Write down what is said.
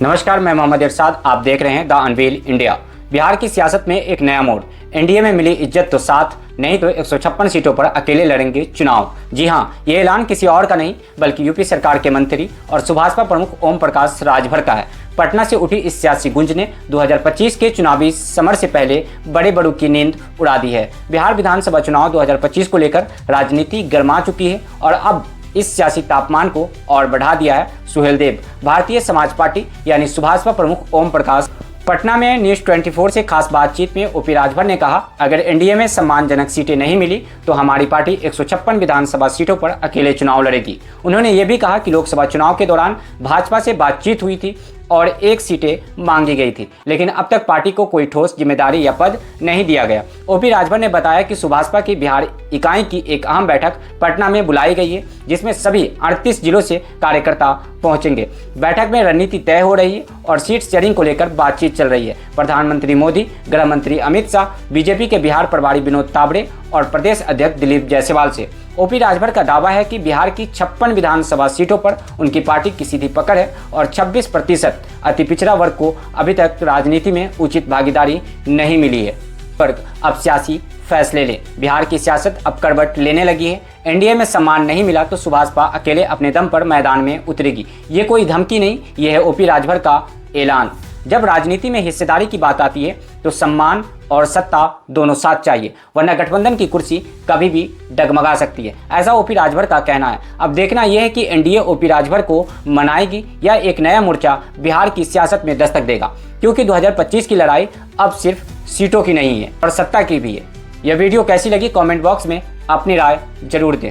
नमस्कार, मैं मोहम्मद इरशाद। आप देख रहे हैं द अनवील इंडिया। बिहार की सियासत में एक नया मोड़। एनडीए में मिली इज्जत तो 7 नहीं तो 156 सीटों पर अकेले लड़ेंगे चुनाव। जी हां, ये ऐलान किसी और का नहीं बल्कि यूपी सरकार के मंत्री और सुभाषपा प्रमुख ओम प्रकाश राजभर का है। पटना से उठी इस सियासी गुंज ने 2025 के चुनावी समर से पहले बड़े बड़ों की नींद उड़ा दी है। बिहार विधानसभा चुनाव 2025 को लेकर राजनीति गर्मा चुकी है और अब इस सियासी तापमान को और बढ़ा दिया है सुहेलदेव। भारतीय समाज पार्टी यानी सुभाषपा प्रमुख ओम प्रकाश पटना में न्यूज 24 से खास बातचीत में ओपी राजभर ने कहा, अगर एनडीए में सम्मानजनक सीटें नहीं मिली तो हमारी पार्टी 156 विधानसभा सीटों पर अकेले चुनाव लड़ेगी। उन्होंने ये भी कहा कि लोकसभा चुनाव के दौरान भाजपा से बातचीत हुई थी और 1 सीटें मांगी गई थी, लेकिन अब तक पार्टी को कोई ठोस जिम्मेदारी या पद नहीं दिया गया। ओपी राजभर ने बताया कि सुभाषपा की बिहार इकाई की एक अहम बैठक पटना में बुलाई गई है, जिसमें सभी 38 जिलों से कार्यकर्ता पहुंचेंगे। बैठक में रणनीति तय हो रही है और सीट शेयरिंग को लेकर बातचीत चल रही है। प्रधानमंत्री मोदी, गृह मंत्री अमित शाह, बीजेपी के बिहार प्रभारी विनोद तावड़े और प्रदेश अध्यक्ष दिलीप जायसवाल से। ओपी राजभर का दावा है कि बिहार की 56 विधानसभा सीटों पर उनकी पार्टी की सीधी पकड़ है और 26% अति पिछड़ा वर्ग को अभी तक राजनीति में उचित भागीदारी नहीं मिली है। वर्ग अब सियासी फैसले ले। बिहार की सियासत अब करवट लेने लगी है। एनडीए में सम्मान नहीं मिला तो सुभाषपा अकेले अपने दम पर मैदान में उतरेगी। ये कोई धमकी नहीं, ये है ओपी राजभर का ऐलान। जब राजनीति में हिस्सेदारी की बात आती है तो सम्मान और सत्ता दोनों साथ चाहिए, वरना गठबंधन की कुर्सी कभी भी डगमगा सकती है। ऐसा ओपी राजभर का कहना है। अब देखना यह है कि एनडीए ओपी राजभर को मनाएगी या एक नया मोर्चा बिहार की सियासत में दस्तक देगा, क्योंकि 2025 की लड़ाई अब सिर्फ सीटों की नहीं है और सत्ता की भी है। यह वीडियो कैसी लगी कमेंट बॉक्स में अपनी राय जरूर दें।